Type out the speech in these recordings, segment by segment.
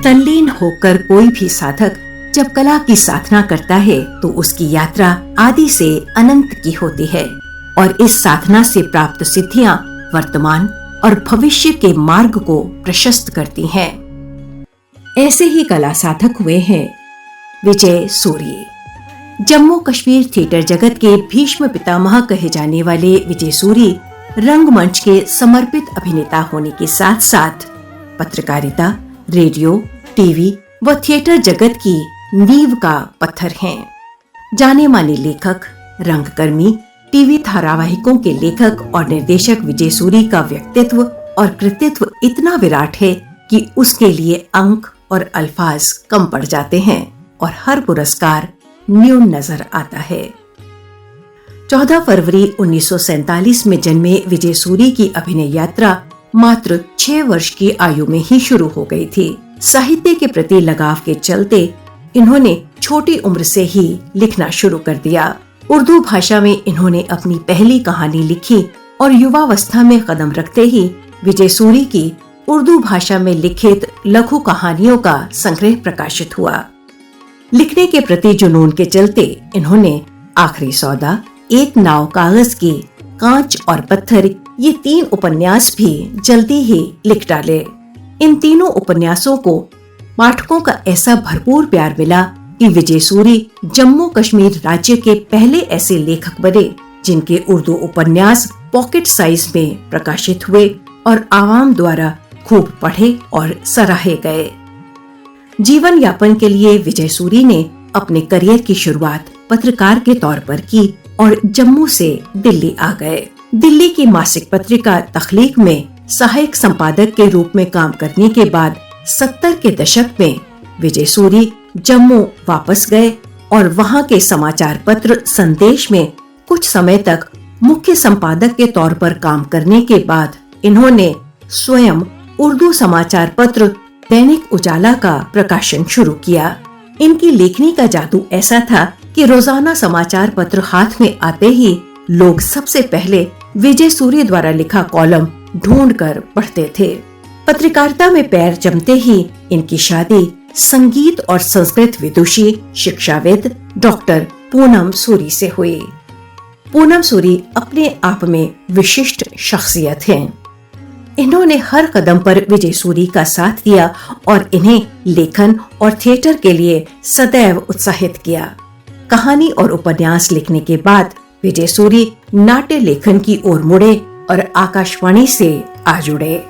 तल्लीन होकर कोई भी साधक जब कला की साधना करता है तो उसकी यात्रा आदि से अनंत की होती है और इस साधना से प्राप्त सिद्धियां वर्तमान और भविष्य के मार्ग को प्रशस्त करती हैं। ऐसे ही कला साधक हुए हैं विजय सूरी। जम्मू कश्मीर थिएटर जगत के भीष्म पितामह कहे जाने वाले विजय सूरी रंगमंच के समर्पित अभिनेता होने के साथ साथ पत्रकारिता, रेडियो, टीवी व थिएटर जगत की नींव का पत्थर हैं। जाने माने लेखक, रंगकर्मी, टीवी धारावाहिकों के लेखक और निर्देशक विजय सूरी का व्यक्तित्व और कृतित्व इतना विराट है कि उसके लिए अंक और अल्फाज कम पड़ जाते हैं और हर पुरस्कार न्यून नजर आता है। 14 फरवरी 1947 में जन्मे विजय सूरी की अभिनय यात्रा मात्र 6 वर्ष की आयु में ही शुरू हो गई थी। साहित्य के प्रति लगाव के चलते इन्होंने छोटी उम्र से ही लिखना शुरू कर दिया। उर्दू भाषा में इन्होंने अपनी पहली कहानी लिखी और युवावस्था में कदम रखते ही विजय सूरी की उर्दू भाषा में लिखित लघु कहानियों का संग्रह प्रकाशित हुआ। लिखने के प्रति जुनून के चलते इन्होंने आखिरी सौदा, एक नाव कागज की, कांच और पत्थर ये 3 उपन्यास भी जल्दी ही लिख डाले। इन तीनों उपन्यासों को पाठकों का ऐसा भरपूर प्यार मिला कि विजय सूरी जम्मू कश्मीर राज्य के पहले ऐसे लेखक बने जिनके उर्दू उपन्यास पॉकेट साइज में प्रकाशित हुए और आवाम द्वारा खूब पढ़े और सराहे गए। जीवन यापन के लिए विजय सूरी ने अपने करियर की शुरुआत पत्रकार के तौर पर की और जम्मू से दिल्ली आ गए। दिल्ली की मासिक पत्रिका तख्लीक में सहायक संपादक के रूप में काम करने के बाद 70 के दशक में विजय सूरी जम्मू वापस गए और वहां के समाचार पत्र संदेश में कुछ समय तक मुख्य संपादक के तौर पर काम करने के बाद इन्होंने स्वयं उर्दू समाचार पत्र दैनिक उजाला का प्रकाशन शुरू किया। इनकी लेखनी का जादू ऐसा था कि रोजाना समाचार पत्र हाथ में आते ही लोग सबसे पहले विजय सूरी द्वारा लिखा कॉलम ढूंढकर पढ़ते थे। पत्रकारिता में पैर जमते ही इनकी शादी संगीत और संस्कृत विदुषी शिक्षाविद डॉक्टर पूनम सूरी से हुई। पूनम सूरी अपने आप में विशिष्ट शख्सियत हैं। इन्होंने हर कदम पर विजय सूरी का साथ दिया और इन्हें लेखन और थिएटर के लिए सदैव उत्साहित किया। कहानी और उपन्यास लिखने के बाद विजय सूरी नाट्य लेखन की ओर मुड़े और आकाशवाणी से आ जुड़े।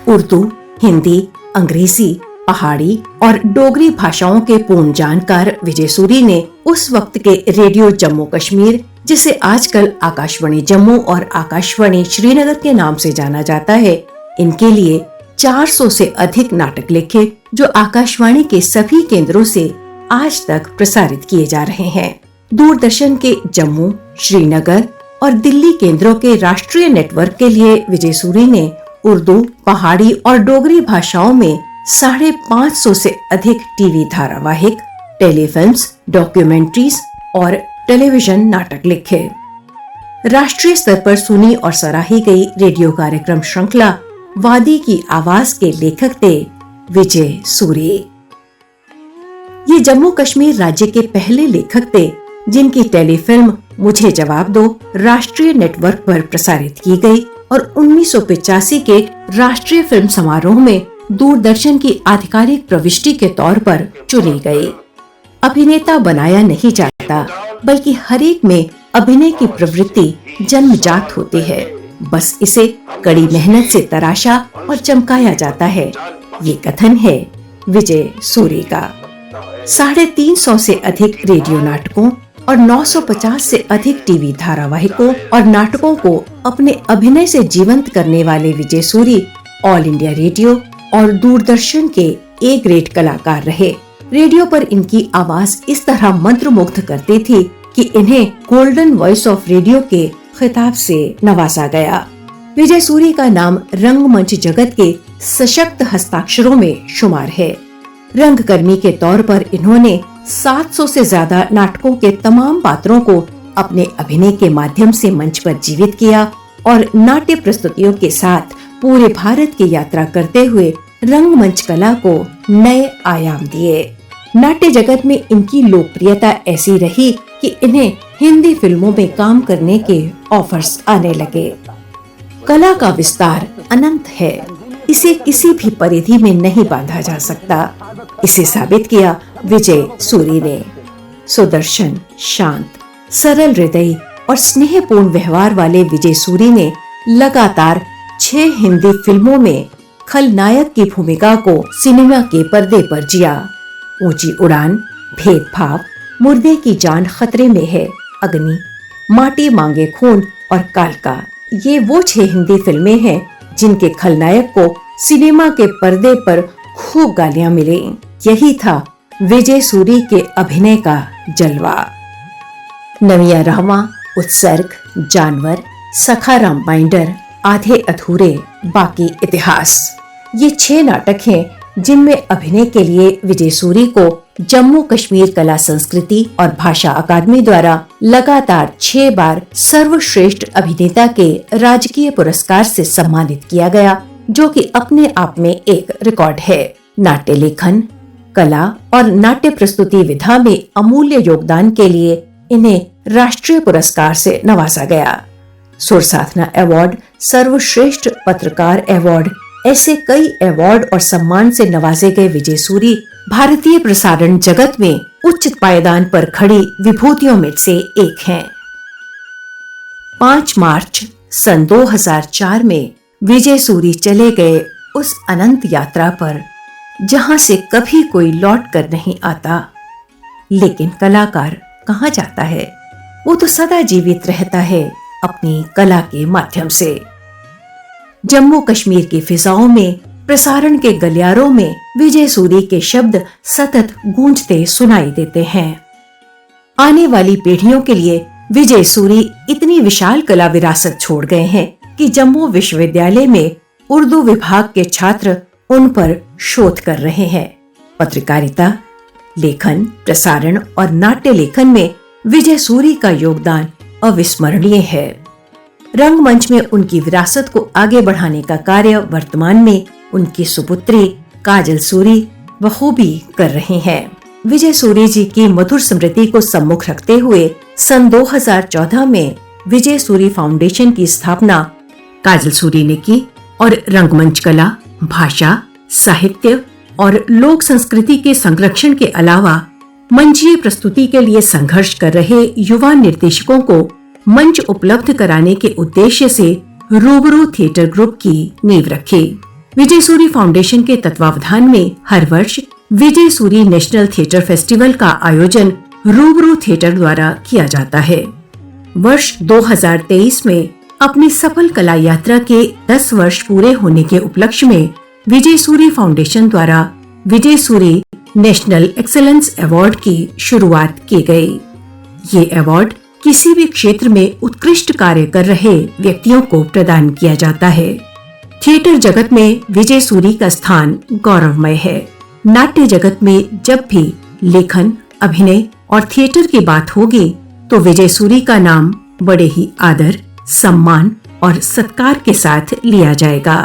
उर्दू, हिंदी, अंग्रेजी, पहाड़ी और डोगरी भाषाओं के पूर्ण जानकार विजय सूरी ने उस वक्त के रेडियो जम्मू कश्मीर, जिसे आजकल आकाशवाणी जम्मू और आकाशवाणी श्रीनगर के नाम से जाना जाता है, इनके लिए 400 से अधिक नाटक लिखे जो आकाशवाणी के सभी केंद्रों से आज तक प्रसारित किए जा रहे हैं। दूरदर्शन के जम्मू, श्रीनगर और दिल्ली केंद्रों के राष्ट्रीय नेटवर्क के लिए विजय सूरी ने उर्दू, पहाड़ी और डोगरी भाषाओं में 550 से अधिक टीवी धारावाहिक, टेलीफिल्म्स, डॉक्यूमेंट्रीज और टेलीविजन नाटक लिखे। राष्ट्रीय स्तर पर सुनी और सराही गई रेडियो कार्यक्रम श्रृंखला वादी की आवाज के लेखक थे विजय सूरी। ये जम्मू कश्मीर राज्य के पहले लेखक थे जिनकी टेलीफिल्म मुझे जवाब दो राष्ट्रीय नेटवर्क पर प्रसारित की गई और 1985 के राष्ट्रीय फिल्म समारोह में दूरदर्शन की आधिकारिक प्रविष्टि के तौर पर चुनी गई। अभिनेता बनाया नहीं जाता बल्कि हर एक में अभिनय की प्रवृत्ति जन्मजात होती है, बस इसे कड़ी मेहनत से तराशा और चमकाया जाता है। ये कथन है विजय सूरी का। 350 से अधिक रेडियो नाटकों और 950 से अधिक टीवी धारावाहिकों और नाटकों को अपने अभिनय से जीवंत करने वाले विजय सूरी ऑल इंडिया रेडियो और दूरदर्शन के ए ग्रेड कलाकार रहे। रेडियो पर इनकी आवाज इस तरह मंत्रमुग्ध करती थी कि इन्हें गोल्डन वॉइस ऑफ रेडियो के खिताब से नवाजा गया। विजय सूरी का नाम रंगमंच जगत के सशक्त हस्ताक्षरों में शुमार है। रंगकर्मी के तौर पर इन्होंने 700 से ज्यादा नाटकों के तमाम पात्रों को अपने अभिनय के माध्यम से मंच पर जीवित किया और नाट्य प्रस्तुतियों के साथ पूरे भारत की यात्रा करते हुए रंगमंच कला को नए आयाम दिए। नाट्य जगत में इनकी लोकप्रियता ऐसी रही कि इन्हें हिंदी फिल्मों में काम करने के ऑफर्स आने लगे। कला का विस्तार अनंत है, इसे किसी भी परिधि में नहीं बांधा जा सकता। इसे साबित किया विजय सूरी ने। सुदर्शन, शांत, सरल हृदय और स्नेहपूर्ण व्यवहार वाले विजय सूरी ने लगातार 6 हिंदी फिल्मों में खलनायक की भूमिका को सिनेमा के पर्दे पर जिया। ऊंची उड़ान, भेदभाव, मुर्दे की जान खतरे में है, अग्नि, माटी मांगे खून और कालका, ये वो 6 हिंदी फिल्में हैं जिनके खलनायक को सिनेमा के पर्दे पर खूब गालियां मिली। यही था विजय सूरी के अभिनय का जलवा। नविया रामा, उत्सर्ग, जानवर, सखाराम बाइंडर, आधे अधूरे, बाकी इतिहास, ये 6 नाटक हैं जिनमें अभिनय के लिए विजय सूरी को जम्मू कश्मीर कला संस्कृति और भाषा अकादमी द्वारा लगातार 6 बार सर्वश्रेष्ठ अभिनेता के राजकीय पुरस्कार से सम्मानित किया गया, जो कि अपने आप में एक रिकॉर्ड है। नाट्य लेखन, कला और नाट्य प्रस्तुति विधा में अमूल्य योगदान के लिए इन्हें राष्ट्रीय पुरस्कार से नवाजा गया। सुर साधना अवार्ड, सर्वश्रेष्ठ पत्रकार अवार्ड, ऐसे कई अवार्ड और सम्मान से नवाजे गए विजय सूरी भारतीय प्रसारण जगत में उच्च पायदान पर खड़ी विभूतियों में से एक हैं। 5 मार्च सन 2004 में विजय सूरी चले गए उस अनंत यात्रा पर जहां से कभी कोई लौट कर नहीं आता। लेकिन कलाकार कहाँ जाता है? वो तो सदा जीवित रहता है अपनी कला के माध्यम से। जम्मू कश्मीर की फिजाओं में, प्रसारण के गलियारों में विजय सूरी के शब्द सतत गूंजते सुनाई देते हैं। आने वाली पीढ़ियों के लिए विजय सूरी इतनी विशाल कला विरासत छोड़ गए हैं कि जम्मू विश्वविद्यालय में उर्दू विभाग के छात्र उन पर शोध कर रहे हैं। पत्रकारिता, लेखन, प्रसारण और नाट्य लेखन में विजय सूरी का योगदान अविस्मरणीय है। रंगमंच में उनकी विरासत को आगे बढ़ाने का कार्य वर्तमान में उनकी सुपुत्री काजल सूरी बखूबी कर रही हैं। विजय सूरी जी की मधुर स्मृति को सम्मुख रखते हुए सन 2014 में विजय सूरी फाउंडेशन की स्थापना काजल सूरी ने की और रंगमंच कला, भाषा, साहित्य और लोक संस्कृति के संरक्षण के अलावा मंचीय प्रस्तुति के लिए संघर्ष कर रहे युवा निर्देशकों को मंच उपलब्ध कराने के उद्देश्य से रूबरू थिएटर ग्रुप की नींव रखी। विजय सूरी फाउंडेशन के तत्वावधान में हर वर्ष विजय सूरी नेशनल थिएटर फेस्टिवल का आयोजन रूबरू थिएटर द्वारा किया जाता है। वर्ष 2023 में अपनी सफल कला यात्रा के 10 वर्ष पूरे होने के उपलक्ष्य में विजय सूरी फाउंडेशन द्वारा विजय सूरी नेशनल एक्सेलेंस अवार्ड की शुरुआत की गई। ये अवार्ड किसी भी क्षेत्र में उत्कृष्ट कार्य कर रहे व्यक्तियों को प्रदान किया जाता है। थिएटर जगत में विजय सूरी का स्थान गौरवमय है। नाट्य जगत में जब भी लेखन, अभिनय और थिएटर की बात होगी तो विजय सूरी का नाम बड़े ही आदर, सम्मान और सत्कार के साथ लिया जाएगा।